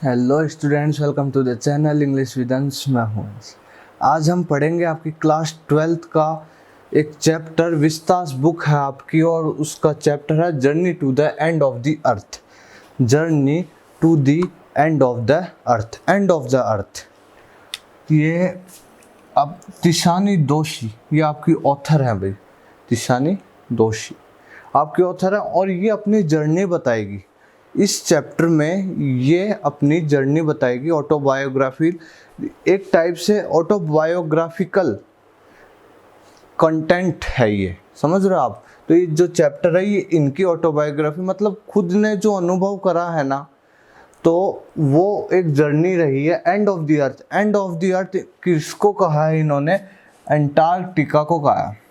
Hello students, welcome to the channel English with Ansh. मैं हूं अंश। आज हम पढ़ेंगे आपकी क्लास 12th का एक चैप्टर। विस्तास बुक है आपकी और उसका चैप्टर है journey to the end of the earth. Journey to the end of the earth, end of the earth. ये अब तिशानी दोशी, ये आपकी ऑथर है भाई। तिशानी दोशी आपकी ऑथर है और ये अपनी जर्नी बताएगी इस चैप्टर में। ये अपनी जर्नी बताएगी, ऑटोबायोग्राफी, एक टाइप से ऑटोबायोग्राफिकल कंटेंट है ये, समझ रहे हो आप। तो ये जो चैप्टर है ये इनकी ऑटोबायोग्राफी, मतलब खुद ने जो अनुभव करा है ना, तो वो एक जर्नी रही है। End of the earth, end of the अर्थ किसको कहा है इन्होंने? अंटार्कटिका को कहा है।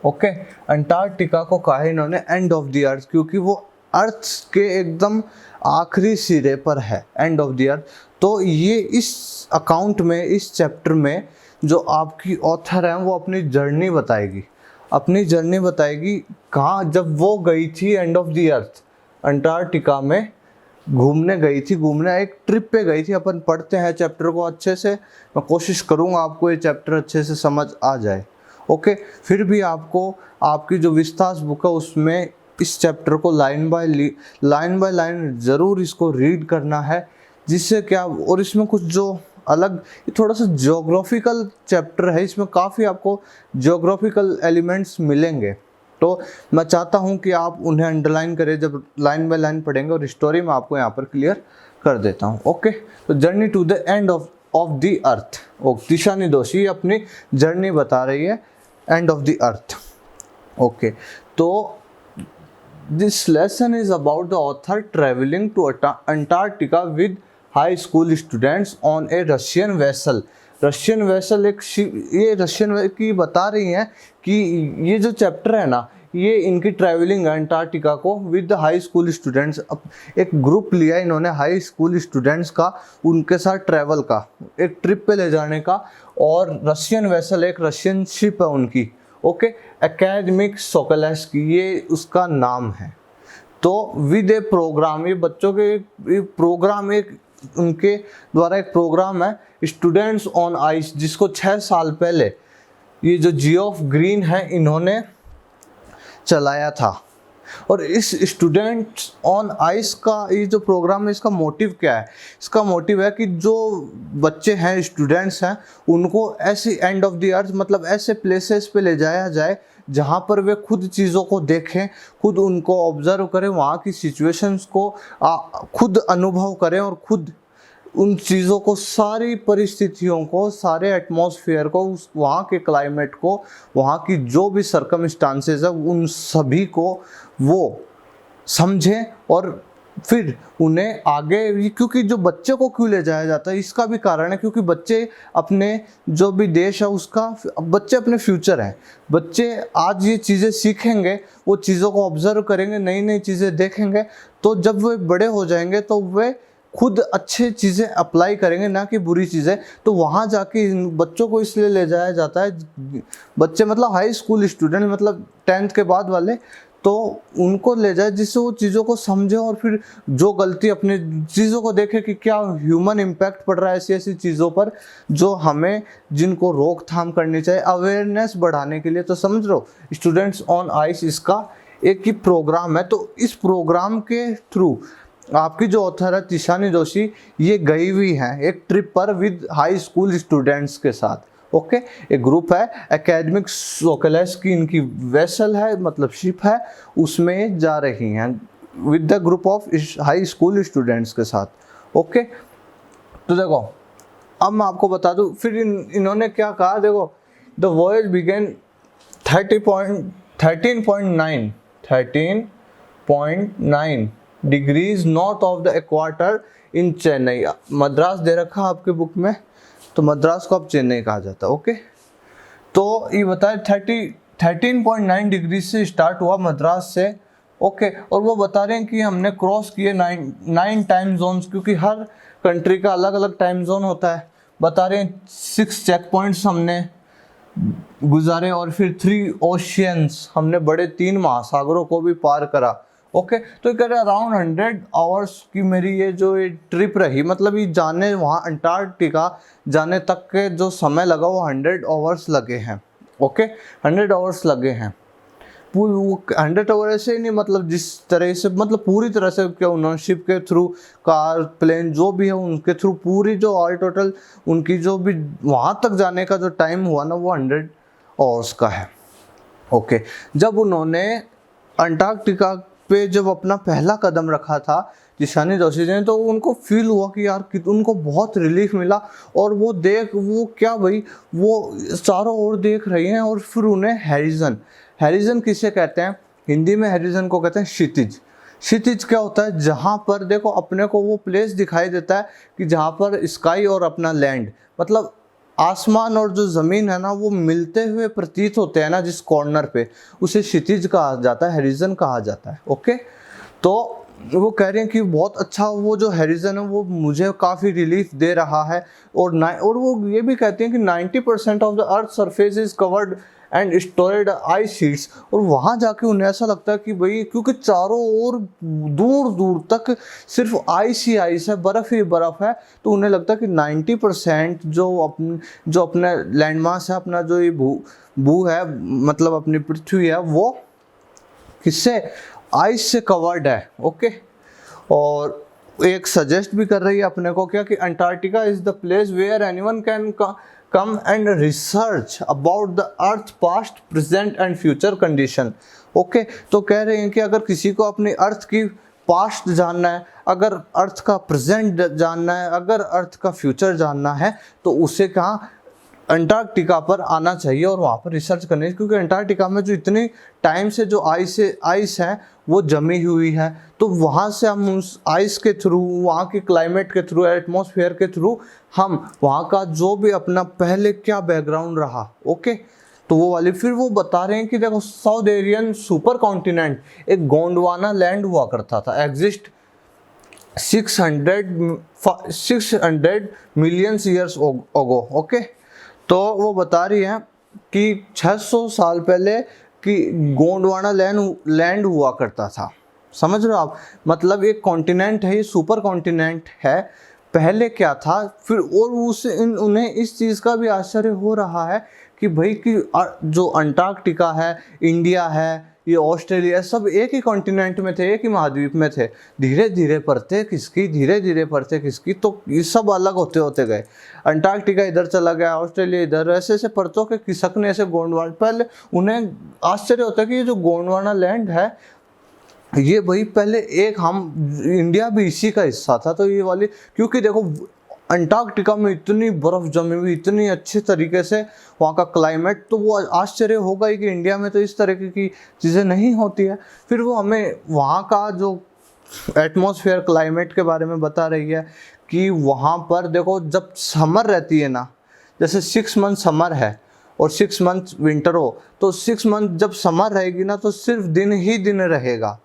ओके, अंटार्कटिका को कहा है इन्होंने एंड ऑफ द अर्थ, क्योंकि वो अर्थ के एकदम आखिरी सिरे पर है, एंड ऑफ द अर्थ। तो ये इस अकाउंट में, इस चैप्टर में जो आपकी ऑथर है वो अपनी जर्नी बताएगी, अपनी जर्नी बताएगी कहाँ जब वो गई थी and of the earth, Antarctica में घूमने गई थी, घूमने एक ट्रिप पे गई थी। अपन पढ़ते हैं चैप्टर को अच्छे से, मैं कोशिश करूँगा आपको ये चैप्टर अच्छे से समझ आ जाए। ओके, फिर भी आपको आपकी जो विस्तास बुक है उसमें इस चैप्टर को लाइन बाय लाइन ज़रूर इसको रीड करना है, जिससे क्या, और इसमें कुछ जो अलग, थोड़ा सा ज्योग्राफिकल चैप्टर है, इसमें काफ़ी आपको ज्योग्राफिकल एलिमेंट्स मिलेंगे। तो मैं चाहता हूं कि आप उन्हें अंडरलाइन करें जब लाइन बाय लाइन पढ़ेंगे, और स्टोरी मैं आपको यहाँ पर क्लियर कर देता हूँ। ओके, तो journey to the end of the earth, Tishani Doshi अपनी जर्नी बता रही है end of the earth. Okay, तो this lesson is about the author travelling to Antarctica with high school students on a Russian vessel. Russian vessel एक ये Russian की बता रही हैं कि ये जो चैप्टर है ना, ये इनकी ट्रैवलिंग है अंटार्कटिका को विद हाई स्कूल स्टूडेंट्स। एक ग्रुप लिया इन्होंने हाई स्कूल स्टूडेंट्स का, उनके साथ ट्रैवल का, एक ट्रिप पे ले जाने का। और रशियन वेसल एक रशियन शिप है उनकी। ओके, एकेडमिक सोकोलेस्की ये उसका नाम है। तो विद ए प्रोग्राम, ये बच्चों के प्रोग्राम, एक उनके द्वारा एक प्रोग्राम है स्टूडेंट्स ऑन आइस, जिसको 6 साल पहले ये जो जियोफ ग्रीन है इन्होंने चलाया था। और इस स्टूडेंट्स ऑन आइस का ये जो प्रोग्राम है, इसका मोटिव क्या है? इसका मोटिव है कि जो बच्चे हैं, स्टूडेंट्स हैं, उनको ऐसी एंड ऑफ द अर्थ, मतलब ऐसे प्लेसेस पे ले जाया जाए जहाँ पर वे खुद चीज़ों को देखें, खुद उनको ऑब्जर्व करें, वहाँ की सिचुएशंस को खुद अनुभव करें, और खुद उन चीज़ों को, सारी परिस्थितियों को, सारे एटमॉस्फेयर को, उस वहाँ के क्लाइमेट को, वहाँ की जो भी सर्कमस्टांसेस है, उन सभी को वो समझें। और फिर उन्हें आगे, क्योंकि जो बच्चे को क्यों ले जाया जाता है, इसका भी कारण है, क्योंकि बच्चे अपने जो भी देश है उसका, बच्चे अपने फ्यूचर हैं। बच्चे आज ये चीज़ें सीखेंगे, वो चीज़ों को ऑब्जर्व करेंगे, नई नई चीज़ें देखेंगे, तो जब वे बड़े हो जाएंगे तो वे खुद अच्छे चीज़ें अप्लाई करेंगे, ना कि बुरी चीज़ें। तो वहाँ जाके इन बच्चों को इसलिए ले जाया जाता है, बच्चे मतलब हाई स्कूल स्टूडेंट, मतलब 10th के बाद वाले, तो उनको ले जाए जिससे वो चीज़ों को समझे, और फिर जो गलती अपने चीज़ों को देखे कि क्या ह्यूमन इम्पैक्ट पड़ रहा है ऐसी ऐसी चीज़ों पर, जो हमें, जिनको रोकथाम करनी चाहिए, अवेयरनेस बढ़ाने के लिए। तो समझ लो, स्टूडेंट्स ऑन आइस इसका एक ही प्रोग्राम है। तो इस प्रोग्राम के थ्रू आपकी जो ऑथर है तिशानी दोशी, ये गई हुई हैं एक ट्रिप पर विद हाई स्कूल स्टूडेंट्स के साथ। ओके, एक ग्रुप है, एकेडमिक सोकोलेस्की इनकी वेसल है, मतलब शिप है, उसमें जा रही हैं with the group of high school students के साथ। ओके, तो देखो अब मैं आपको बता दूं फिर इन्होंने क्या कहा। देखो, the voyage began 13.9 degrees north of the equator in Chennai. Madras दे रखा आपके बुक में, तो मद्रास को अब चेन्नई कहा जाता है। ओके, तो ये बताए 13.9 डिग्री से स्टार्ट हुआ मद्रास से। ओके, और वो बता रहे हैं कि हमने क्रॉस किए 9 टाइम जोन्स, क्योंकि हर कंट्री का अलग अलग टाइम जोन होता है। बता रहे हैं 6 चेक पॉइंट्स हमने गुजारे और फिर 3 ओशियंस, हमने बड़े 3 महासागरों को भी पार करा। ओके, तो कह रहे अराउंड 100 आवर्स की मेरी ये जो ये ट्रिप रही, मतलब ये जाने वहाँ अंटार्कटिका जाने तक के जो समय लगा वो 100 आवर्स लगे हैं। ओके, 100 आवर्स लगे हैं। वो 100 आवर ऐसे ही नहीं, मतलब जिस तरह से, मतलब पूरी तरह से क्या उन्होंने शिप के थ्रू, कार, प्लेन जो भी है उनके थ्रू, पूरी जो ऑल टोटल उनकी जो भी वहाँ तक जाने का जो टाइम हुआ ना वो 100 आवर्स का है। ओके, जब उन्होंने अंटार्कटिका पे जब अपना पहला कदम रखा था जिशानी जोशी ने, तो उनको फील हुआ कि यार उनको बहुत रिलीफ मिला। और वो क्या भाई, वो चारों ओर देख रही हैं और फिर उन्हें हैरिजन किसे कहते हैं हिंदी में? हैरिजन को कहते हैं क्षितिज। क्षितिज क्या होता है? जहाँ पर देखो अपने को वो प्लेस दिखाई देता है कि जहाँ पर स्काई और अपना लैंड, मतलब आसमान और जो ज़मीन है ना वो मिलते हुए प्रतीत होते हैं ना, जिस कॉर्नर पे, उसे क्षितिज कहा जाता है, हैरिजन कहा जाता है। ओके, तो वो कह रहे हैं कि बहुत अच्छा, वो जो हैरिजन है वो मुझे काफ़ी रिलीफ दे रहा है। और वो ये भी कहते हैं कि 90% of the earth surface is covered and storeyed ice sheets. और वहाँ जाके उन्हें ऐसा लगता है कि भाई, क्योंकि चारों ओर दूर दूर तक सिर्फ आइस ही आइस है, बर्फ़ ही बर्फ़ है, तो उन्हें लगता है कि 90% जो अपना लैंड मास है, अपना जो ये भू है, मतलब अपनी पृथ्वी है, वो किससे? आइस से कवर्ड है। ओके, और एक सजेस्ट भी कर रही है अपने को क्या, कि Antarctica is the place where anyone can come and research about the earth past, present and future condition. Okay, तो कह रहे हैं कि अगर किसी को अपनी अर्थ की पास्ट जानना है, अगर अर्थ का प्रेजेंट जानना है, अगर अर्थ का फ्यूचर जानना है, तो उसे कहाँ? अंटार्कटिका पर आना चाहिए और वहाँ पर रिसर्च करनी है। क्योंकि अंटार्कटिका में जो इतनी टाइम से जो आइस है वो जमी हुई है, तो वहाँ से हम उस आइस के थ्रू, वहाँ के क्लाइमेट के थ्रू, एटमॉस्फेयर के थ्रू, हम वहाँ का जो भी अपना पहले क्या बैकग्राउंड रहा, ओके, तो वो वाली फिर वो बता रहे हैं कि देखो साउथ एरियन सुपर कॉन्टिनेंट, एक गोंडवाना लैंड हुआ करता था, exist 600 million years ago. Okay, तो वो बता रही हैं कि 600 साल पहले कि गोंडवाना लैंड हुआ करता था। समझ रहे हो आप? मतलब एक कॉन्टिनेंट है, ये सुपर कॉन्टिनेंट है, पहले क्या था फिर। और उन्हें इस चीज़ का भी आश्चर्य हो रहा है कि भाई कि जो अंटार्कटिका है, इंडिया है, ये ऑस्ट्रेलिया, सब एक ही कॉन्टिनेंट में थे, एक ही महाद्वीप में थे। धीरे धीरे परतें किसकी, तो ये सब अलग होते होते गए। अंटार्कटिका इधर चला गया, ऑस्ट्रेलिया इधर, ऐसे ऐसे परतों के खिसकने से गोंडवाना, पहले उन्हें आश्चर्य होता है कि ये जो गोंडवाना लैंड है, ये भाई पहले एक हम इंडिया भी इसी का हिस्सा था। तो ये वाली, क्योंकि देखो अंटार्कटिका में इतनी बर्फ जमी हुई, इतनी अच्छे तरीके से वहाँ का क्लाइमेट, तो वो आश्चर्य होगा ही कि इंडिया में तो इस तरह की चीज़ें नहीं होती है। फिर वो हमें वहाँ का जो एटमॉस्फेयर, क्लाइमेट के बारे में बता रही है कि वहाँ पर देखो जब समर रहती है ना, जैसे 6 मंथ समर है और 6 मंथ विंटर हो, तो 6 मंथ जब समर रहेगी ना तो सिर्फ दिन ही दिन रहेगा,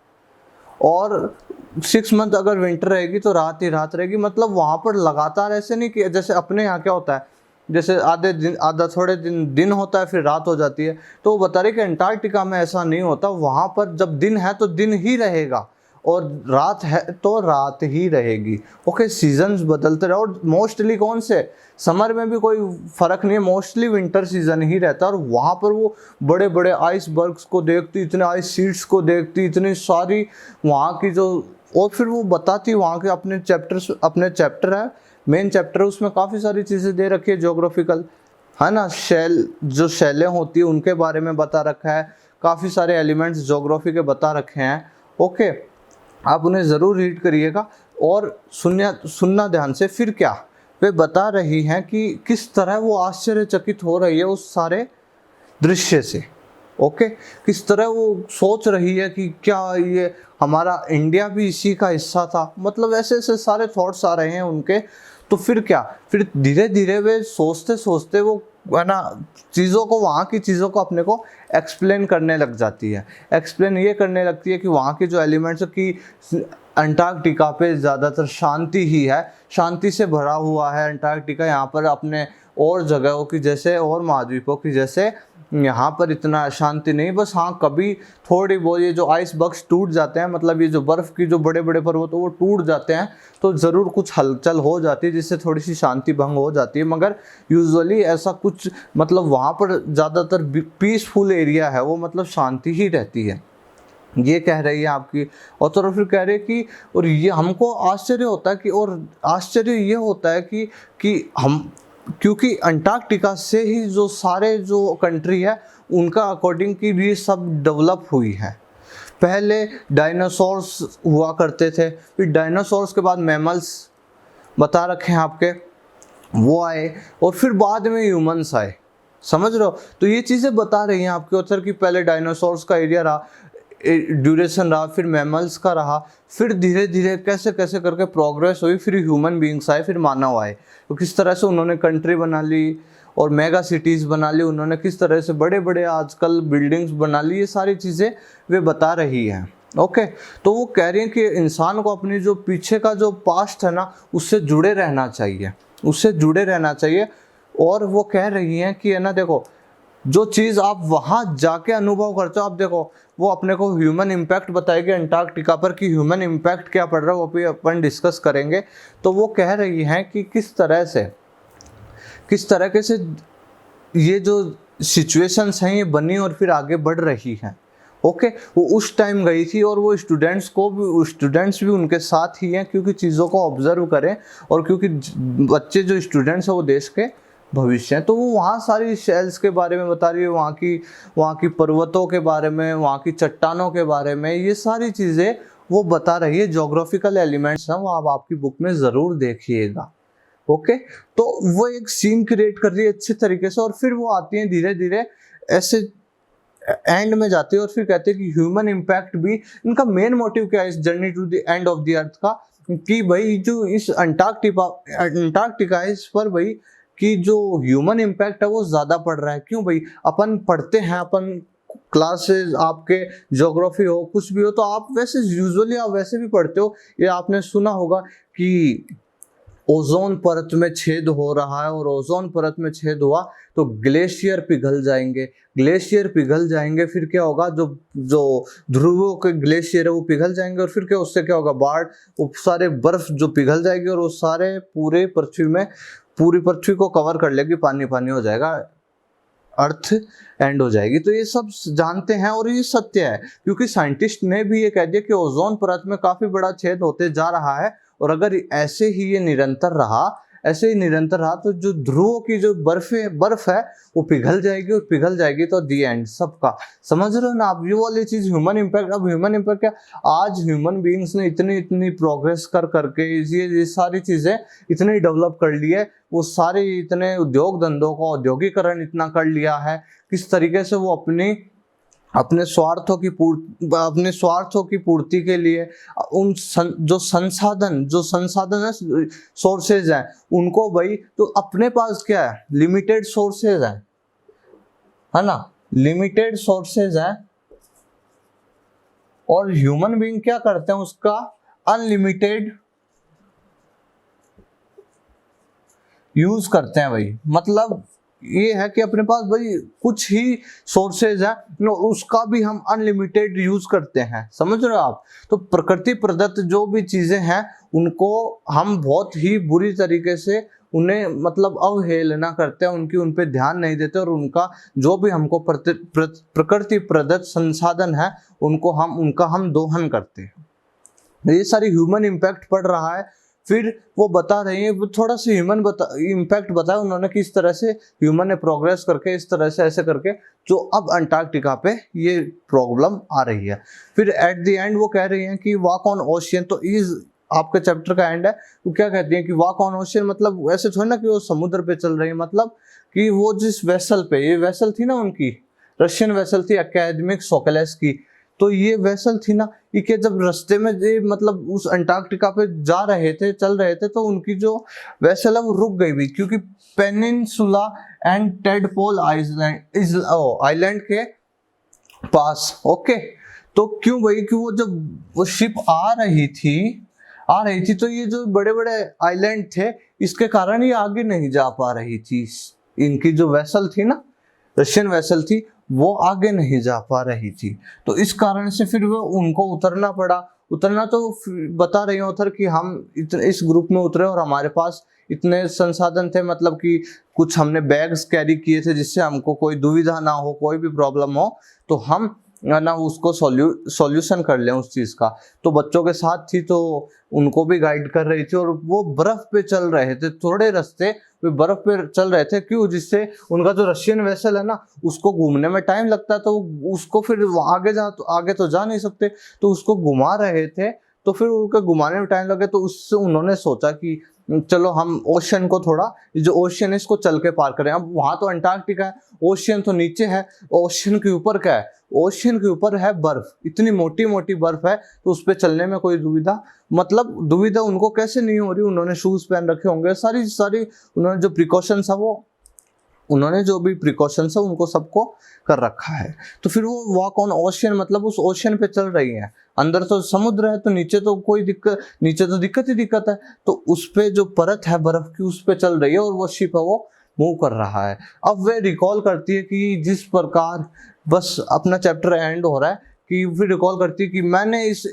और 6 मंथ अगर विंटर रहेगी तो रात ही रात रहेगी। मतलब वहाँ पर लगातार ऐसे नहीं कि जैसे अपने यहाँ क्या होता है, जैसे आधा थोड़े दिन होता है फिर रात हो जाती है, तो वो बता रहे कि अंटार्कटिका में ऐसा नहीं होता। वहाँ पर जब दिन है तो दिन ही रहेगा और रात है तो रात ही रहेगी। ओके, सीजन्स बदलते रहे, और मोस्टली कौन से, समर में भी कोई फ़र्क नहीं है, मोस्टली विंटर सीजन ही रहता है। और वहाँ पर वो बड़े बड़े आइसबर्ग्स को देखती, इतने आइस शीट्स को देखती, इतनी सारी वहाँ की जो, और फिर वो बताती वहाँ के अपने चैप्टर है, मेन चैप्टर है, उसमें काफ़ी सारी चीज़ें दे रखी है जोग्राफिकल, है ना, जो शैलें होती है उनके बारे में बता रखा है, काफ़ी सारे एलिमेंट्स जोग्राफी के बता रखे हैं। ओके, आप उन्हें ज़रूर रीड करिएगा और सुनना ध्यान से। फिर क्या वे बता रही हैं कि किस तरह वो आश्चर्यचकित हो रही है उस सारे दृश्य से। ओके, किस तरह वो सोच रही है कि क्या ये हमारा इंडिया भी इसी का हिस्सा था, मतलब ऐसे ऐसे सारे थॉट्स आ रहे हैं उनके। तो फिर क्या, फिर धीरे धीरे वे सोचते सोचते वो, है ना, चीज़ों को, वहाँ की चीज़ों को अपने को एक्सप्लेन करने लग जाती है। एक्सप्लेन ये करने लगती है कि वहाँ के जो एलिमेंट्स की अंटार्कटिका पे ज़्यादातर शांति ही है, शांति से भरा हुआ है अंटार्कटिका। यहाँ पर अपने और जगहों की जैसे और महाद्वीपों की जैसे यहाँ पर इतना शांति नहीं, बस हाँ कभी थोड़ी बहुत ये जो आइस बक्स टूट जाते हैं, मतलब ये जो बर्फ़ की जो बड़े बड़े पर्वत वो टूट जाते हैं, तो ज़रूर कुछ हलचल हो जाती है जिससे थोड़ी सी शांति भंग हो जाती है, मगर यूजुअली ऐसा कुछ मतलब वहाँ पर ज़्यादातर पीसफुल एरिया है वो, मतलब शांति ही रहती है, ये कह रही है आपकी। और तो फिर कह रहे हैं कि और ये हमको आश्चर्य होता है कि, और आश्चर्य ये होता है कि हम, क्योंकि अंटार्कटिका से ही जो सारे जो कंट्री है उनका अकॉर्डिंग की ये सब डेवलप हुई है। पहले डायनासोर्स हुआ करते थे, फिर डायनासोर्स के बाद मैमल्स बता रखे हैं आपके, वो आए, और फिर बाद में ह्यूमंस आए, समझ रहे हो। तो ये चीज़ें बता रही हैं आपके ऑथर कि पहले डायनासोर्स का एरिया रहा, ड्यूरेशन रहा, फिर मैमल्स का रहा, फिर धीरे धीरे कैसे कैसे करके प्रोग्रेस हुई, फिर ह्यूमन बीइंग्स आए, फिर मानव आए। तो किस तरह से उन्होंने कंट्री बना ली और मेगा सिटीज़ बना ली, उन्होंने किस तरह से बड़े बड़े आजकल बिल्डिंग्स बना ली, ये सारी चीज़ें वे बता रही हैं। ओके, तो वो कह रही हैं कि इंसान को अपनी जो पीछे का जो पास्ट है ना उससे जुड़े रहना चाहिए, उससे जुड़े रहना चाहिए। और वो कह रही हैं कि है ना, देखो जो चीज़ आप वहाँ जाके अनुभव करते हो, आप देखो वो अपने को ह्यूमन इम्पैक्ट बताएगी अंटार्कटिका पर कि ह्यूमन इम्पैक्ट क्या पड़ रहा है, वो भी अपन डिस्कस करेंगे। तो वो कह रही हैं कि किस तरह से ये जो सिचुएशंस हैं ये बनी और फिर आगे बढ़ रही हैं। ओके, वो उस टाइम गई थी और वो स्टूडेंट्स भी उनके साथ ही हैं, क्योंकि चीज़ों को ऑब्जर्व करें, और क्योंकि बच्चे जो स्टूडेंट्स हैं वो देश के भविष्य है। तो वो वहाँ सारी शेल्स के बारे में बता रही है, वहाँ की पर्वतों के बारे में, वहाँ की चट्टानों के बारे में, ये सारी चीज़ें वो बता रही है। ज्योग्राफिकल एलिमेंट्स हैं वो आप आपकी बुक में ज़रूर देखिएगा। ओके, तो वो एक सीन क्रिएट कर रही है अच्छे तरीके से, और फिर वो आती हैं धीरे धीरे ऐसे एंड में जाती है, और फिर कहते हैं कि ह्यूमन इम्पैक्ट भी इनका मेन मोटिव क्या है इस journey to the end of the earth का, कि भाई जो इस अंटार्कटिका है इस पर भाई कि जो ह्यूमन इम्पैक्ट है वो ज़्यादा पड़ रहा है। क्यों भाई, अपन पढ़ते हैं, अपन क्लासेस आपके ज्योग्राफी हो कुछ भी हो तो आप वैसे यूजुअली आप वैसे भी पढ़ते हो, ये आपने सुना होगा कि ओजोन परत में छेद हो रहा है, और ओजोन परत में छेद हुआ तो ग्लेशियर पिघल जाएंगे, फिर क्या होगा, जो ध्रुवों के ग्लेशियर है वो पिघल जाएंगे, और फिर क्या उससे क्या होगा, बाढ़, वो सारे बर्फ जो पिघल जाएगी और वो सारे पूरी पृथ्वी को कवर कर लेगी, पानी हो जाएगा, अर्थ एंड हो जाएगी। तो ये सब जानते हैं और ये सत्य है, क्योंकि साइंटिस्ट ने भी ये कह दिया कि ओजोन परत में काफी बड़ा छेद होते जा रहा है, और अगर ऐसे ही ये निरंतर रहा तो जो ध्रुवों की जो बर्फ है वो पिघल जाएगी तो दी एंड सबका। समझ रहे हो ना आप, ये वाली चीज ह्यूमन इम्पैक्ट। अब ह्यूमन इम्पैक्ट क्या, आज ह्यूमन बीइंग्स ने इतनी प्रोग्रेस करके ये सारी चीजें इतनी डेवलप कर ली है, वो सारे इतने उद्योग धंधों का औद्योगिकरण इतना कर लिया है, किस तरीके से वो अपने स्वार्थों की पूर्ति के लिए जो संसाधन है, सोर्सेज हैं उनको भाई, तो अपने पास क्या है, लिमिटेड सोर्सेज हैं, है ना, लिमिटेड सोर्सेज हैं, और ह्यूमन बीइंग क्या करते हैं, उसका अनलिमिटेड यूज करते हैं भाई। मतलब ये है कि अपने पास भाई कुछ ही सोर्सेज है, उसका भी हम अनलिमिटेड यूज करते हैं, समझ रहे हो आप। तो प्रकृति प्रदत्त जो भी चीजें हैं उनको हम बहुत ही बुरी तरीके से उन्हें मतलब अवहेलना करते हैं, उन पे ध्यान नहीं देते, और उनका जो भी हमको प्रकृति प्रदत्त संसाधन है उनका हम दोहन करते हैं। ये सारी ह्यूमन इम्पैक्ट पड़ रहा है। फिर वो बता रही है, थोड़ा सा ह्यूमन इम्पैक्ट बताया उन्होंने, किस तरह से ह्यूमन ने प्रोग्रेस करके इस तरह से ऐसे करके जो अब अंटार्कटिका पे ये प्रॉब्लम आ रही है। फिर एट द एंड वो कह रही हैं कि वॉक ऑन ओशियन, तो इस आपके चैप्टर का एंड है, वो क्या कहती हैं कि वॉक ऑन ओशियन मतलब ऐसे थोड़ी ना कि वो समुद्र पे चल रही है, मतलब कि वो जिस वेसल पे, ये वेसल थी ना उनकी, रशियन वेसल थी एकेडमिक सोकेलेस की, तो ये वेसल थी ना, ये जब रास्ते में मतलब उस अंटार्कटिका पे चल रहे थे, तो उनकी जो वेसल है वो रुक गई भी, क्योंकि पेनिनसुला एंड टेडपोल आइलैंड के पास। ओके, तो क्यों भाई, कि वो जब वो शिप आ रही थी तो ये जो बड़े बड़े आइलैंड थे इसके कारण ये आगे नहीं जा पा रही थी। इनकी जो वेसल थी ना, रशियन वेसल थी, वो आगे नहीं जा पा रही थी। तो इस कारण से फिर वो उनको उतरना पड़ा। उतरना तो बता रही ऑथर कि हम इस ग्रुप में उतरे और हमारे पास इतने संसाधन थे, मतलब कि कुछ हमने बैग्स कैरी किए थे जिससे हमको कोई दुविधा ना हो, कोई भी प्रॉब्लम हो तो हम ना उसको सॉल्यूशन कर लें उस चीज़ का। तो बच्चों के साथ थी तो उनको भी गाइड कर रही थी, और वो बर्फ पे चल रहे थे, थोड़े रास्ते वे बर्फ पे चल रहे थे। क्यों? जिससे उनका जो रशियन वेसल है ना, उसको घूमने में टाइम लगता है, तो उसको फिर आगे तो जा नहीं सकते, तो उसको घुमा रहे थे। तो फिर उनको घुमाने में टाइम लगे, तो उससे उन्होंने सोचा कि चलो हम ओशियन को थोड़ा, जो ओशियन है इसको चल के पार करें। अब वहां तो अंटार्कटिका है, ओशियन तो नीचे है, ओशियन के ऊपर क्या है? ओशियन के ऊपर है बर्फ, इतनी मोटी मोटी बर्फ है, तो उस पर चलने में कोई दुविधा उनको कैसे नहीं हो रही? उन्होंने शूज पहन रखे होंगे, सारी सारी उन्होंने जो प्रिकॉशंस है वो उन्होंने जो भी प्रिकॉशंस है उनको सबको कर रखा है। तो फिर वो वॉक ऑन ओशियन, मतलब उस ओशियन पे चल रही है। अंदर तो समुद्र है, तो नीचे तो कोई दिक्कत, नीचे तो दिक्कत ही दिक्कत है, तो उस पे जो परत है बर्फ की उस पे चल रही है, और वो शिप है वो मूव कर रहा है। अब वे रिकॉल करती है कि जिस प्रकार, बस अपना चैप्टर एंड हो रहा है, कि फिर रिकॉल करती है कि मैंने इस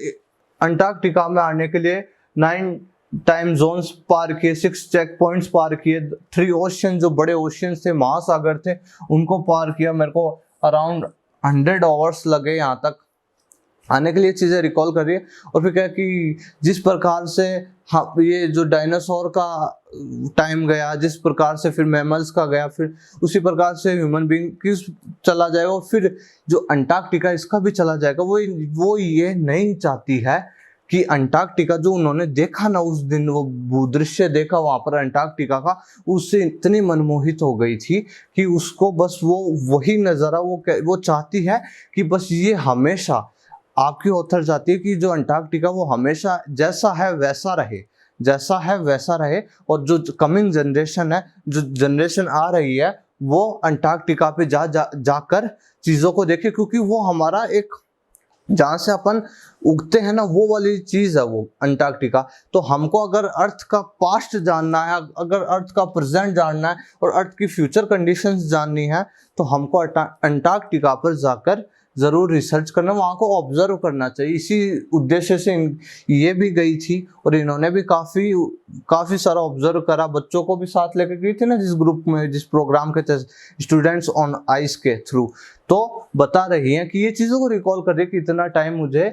अंटार्कटिका में आने के लिए 9 टाइम जोन्स पार किए, 6 चेक पॉइंट्स पार किए, 3 ओशियन, जो बड़े ओशियन थे, महासागर थे, उनको पार किया। मेरे को अराउंड 100 आवर्स लगे यहाँ तक आने के लिए। चीज़ें रिकॉल कर रही है, और फिर क्या कि जिस प्रकार से ये जो डायनासोर का टाइम गया, जिस प्रकार से फिर मैमल्स का गया, फिर उसी प्रकार से ह्यूमन बीइंग की चला जाएगा, और फिर जो अंटार्कटिका इसका भी चला जाएगा। वो ये नहीं चाहती है कि अंटार्कटिका जो उन्होंने देखा ना उस दिन, वो भूदृश्य देखा वहां पर अंटार्कटिका का, उससे इतनी मनमोहित हो गई थी कि उसको बस वो वही नज़ारा, वो चाहती है कि बस ये हमेशा, आपकी ऑथर चाहती है कि जो अंटार्कटिका वो हमेशा जैसा है वैसा रहे, जैसा है वैसा रहे। और जो कमिंग जनरेशन है, जो जनरेशन आ रही है, वो अंटार्कटिका पे जाकर चीज़ों को देखे, क्योंकि वो हमारा एक, जहाँ से अपन उगते हैं ना, वो वाली चीज है वो अंटार्कटिका। तो हमको अगर अर्थ का पास्ट जानना है, अगर अर्थ का प्रेजेंट जानना है, और अर्थ की फ्यूचर कंडीशंस जाननी है, तो हमको अंटार्कटिका पर जाकर जरूर रिसर्च करना, वहाँ को ऑब्जर्व करना चाहिए। इसी उद्देश्य से ये भी गई थी, और इन्होंने भी काफी सारा ऑब्जर्व करा। बच्चों को भी साथ लेकर गई थी ना, जिस ग्रुप में, जिस प्रोग्राम के थे, स्टूडेंट्स ऑन आइस के थ्रू। तो बता रही हैं कि ये चीज़ों को रिकॉल कर रही है कि इतना टाइम मुझे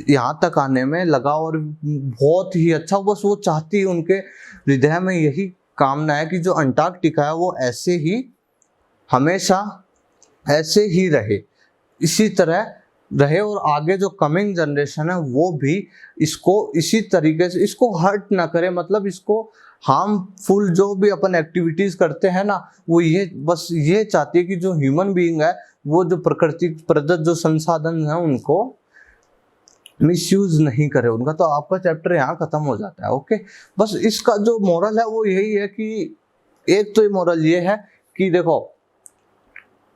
यहाँ तक आने में लगा, और बहुत ही अच्छा। बस वो चाहती, उनके हृदय में यही कामना है कि जो अंटार्कटिका है वो ऐसे ही, हमेशा ऐसे ही रहे, इसी तरह रहे, और आगे जो कमिंग जनरेशन है वो भी इसको इसी तरीके से, इसको हर्ट ना करे। मतलब इसको हार्मफुल जो भी अपन एक्टिविटीज करते हैं ना, वो ये बस ये चाहती है कि जो ह्यूमन बीइंग है, वो जो प्रकृति प्रदत्त जो संसाधन है उनको मिसयूज नहीं करे उनका। तो आपका चैप्टर यहाँ खत्म हो जाता है। ओके, बस इसका जो मोरल है वो यही है कि, एक तो मोरल ये है कि देखो,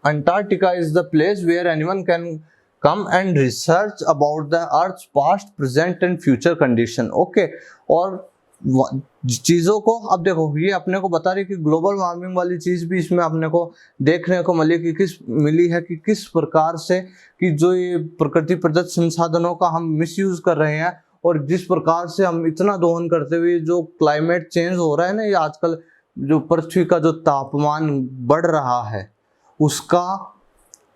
Antarctica is the place where anyone can come and research about the Earth's past, present and future condition. Okay, और चीज़ों को, अब देखो ये अपने को बता रही कि ग्लोबल वार्मिंग वाली चीज़ भी इसमें अपने को देखने को मिली है कि किस प्रकार से कि जो ये प्रकृति प्रदत्त संसाधनों का हम मिसयूज कर रहे हैं, और जिस प्रकार से हम इतना दोहन करते हुए जो क्लाइमेट चेंज हो रहा है ना, ये आजकल जो पृथ्वी का जो तापमान बढ़ रहा है, उसका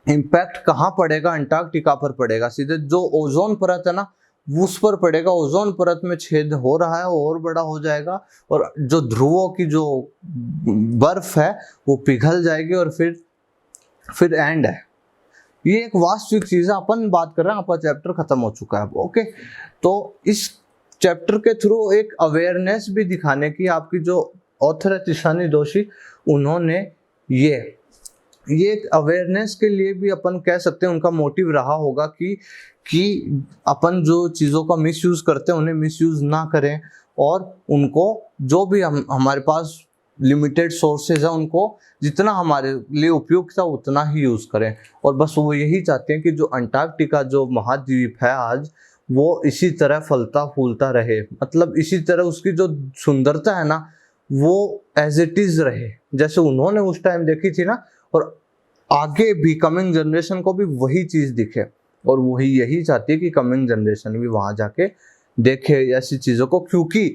इम्पैक्ट कहाँ पड़ेगा? अंटार्कटिका पर पड़ेगा सीधे। जो ओजोन परत है ना, उस पर पड़ेगा। ओजोन परत में छेद हो रहा है, और बड़ा हो जाएगा, और जो ध्रुवों की जो बर्फ है वो पिघल जाएगी, और फिर एंड है। ये एक वास्तविक चीज है, अपन बात कर रहे हैं, आपका चैप्टर खत्म हो चुका है। ओके, तो इस चैप्टर के थ्रू एक अवेयरनेस भी दिखाने की आपकी जो ऑथर है तिशानी दोशी, उन्होंने ये एक अवेयरनेस के लिए भी अपन कह सकते हैं उनका मोटिव रहा होगा कि अपन जो चीज़ों का मिसयूज़ करते हैं उन्हें मिसयूज़ ना करें, और उनको जो भी हमारे पास लिमिटेड सोर्सेज है उनको जितना हमारे लिए उपयुक्त है उतना ही यूज करें। और बस वो यही चाहते हैं कि जो अंटार्कटिका जो महाद्वीप है आज, वो इसी तरह फलता फूलता रहे, मतलब इसी तरह उसकी जो सुंदरता है ना वो एज इट इज रहे, जैसे उन्होंने उस टाइम देखी थी ना, और आगे भी कमिंग जनरेशन को भी वही चीज दिखे। और वही यही चाहती है कि कमिंग जनरेशन भी वहां जाके देखे ऐसी चीजों को, क्योंकि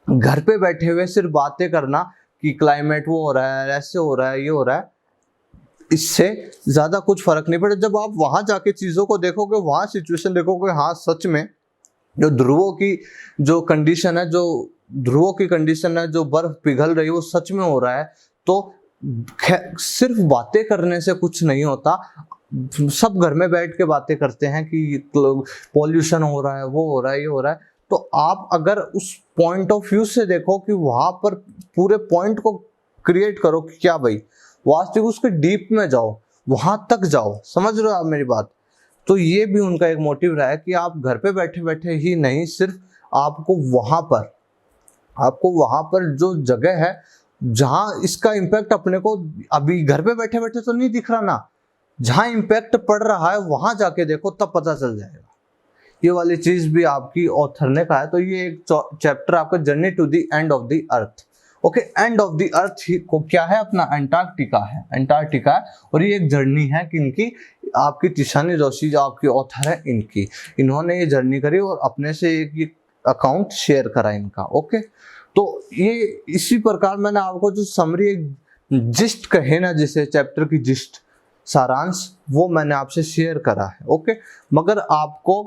घर पे बैठे हुए सिर्फ बातें करना कि क्लाइमेट वो हो रहा है, ऐसे हो रहा है, ये हो रहा है, इससे ज्यादा कुछ फर्क नहीं पड़े। जब आप वहां जाके चीजों को देखोगे, वहां सिचुएशन देखोगे, हाँ सच में जो ध्रुवों की जो कंडीशन है, जो ध्रुवों की कंडीशन है, जो बर्फ पिघल रही है वो सच में हो रहा है। तो सिर्फ बातें करने से कुछ नहीं होता। सब घर में बैठ के बातें करते हैं कि पॉल्यूशन हो रहा है, वो हो रहा है, ये हो रहा है। तो आप अगर उस पॉइंट ऑफ व्यू से देखो कि वहां पर पूरे पॉइंट को क्रिएट करो कि क्या भाई, वास्तविक उसके डीप में जाओ, वहां तक जाओ। समझ रहे हो आप मेरी बात? तो ये भी उनका एक मोटिव रहा है कि आप घर पे बैठे बैठे ही नहीं, सिर्फ आपको वहां पर जो जगह है जहां इसका इम्पैक्ट अपने को अभी घर पे बैठे बैठे तो नहीं दिख रहा ना, जहां इम्पैक्ट पड़ रहा है वहां जाके देखो, तब पता चल जाएगा। ये वाली चीज भी आपकी ऑथर ने कहा है। तो ये एक चैप्टर आपका journey to the end of the earth. Okay, end of the earth को क्या है अपना, अंटार्कटिका है, अंटार्कटिका है। और ये एक जर्नी है किनकी, आपकी तिशानी जोशी जो आपकी ऑथर है इनकी, इन्होंने ये जर्नी करी और अपने से एक अकाउंट शेयर करा इनका। ओके, तो ये इसी प्रकार मैंने आपको जो समरी एक जिस्ट कहे ना, जिसे चैप्टर की जिस्ट सारांश, वो मैंने आपसे शेयर करा है। ओके, मगर आपको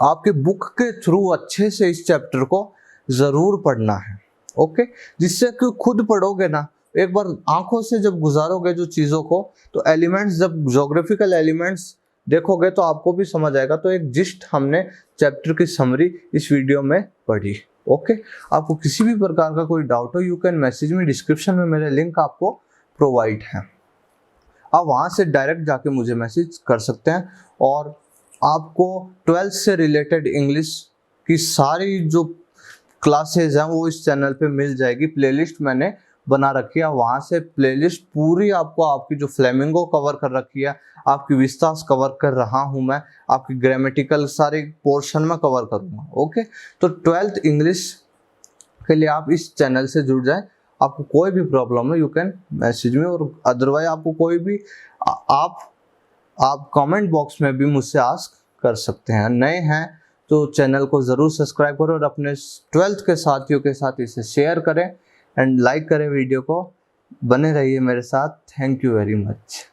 आपके बुक के थ्रू अच्छे से इस चैप्टर को जरूर पढ़ना है। ओके, जिससे कि खुद पढ़ोगे ना, एक बार आंखों से जब गुजारोगे जो चीजों को, तो एलिमेंट्स, जब ज्योग्राफिकल एलिमेंट्स देखोगे तो आपको भी समझ आएगा। तो एक जिस्ट हमने चैप्टर की समरी इस वीडियो में पढ़ी। ओके, आपको किसी भी प्रकार का कोई डाउट हो, you can message me, description में मेरे लिंक आपको प्रोवाइड है, आप वहां से डायरेक्ट जाके मुझे मैसेज कर सकते हैं। और आपको 12th से रिलेटेड इंग्लिश की सारी जो क्लासेज हैं वो इस चैनल पे मिल जाएगी। प्लेलिस्ट मैंने बना रखी है, वहां से प्लेलिस्ट पूरी आपको, आपकी जो फ्लेमिंगो कवर कर रखी है, आपकी विस्तास कवर कर रहा हूं मैं, आपकी ग्रामेटिकल सारे पोर्शन में कवर करूंगा। ओके, तो 12th इंग्लिश के लिए आप इस चैनल से जुड़ जाएं। आपको कोई भी प्रॉब्लम है, यू कैन मैसेज में, और अदरवाइज आपको कोई भी आप कमेंट बॉक्स में भी मुझसे आस्क कर सकते हैं। नए हैं तो चैनल को ज़रूर सब्सक्राइब करो और अपने 12th के साथियों के साथ इसे शेयर करें एंड लाइक करें वीडियो को। बने रहिए मेरे साथ। Thank you very much.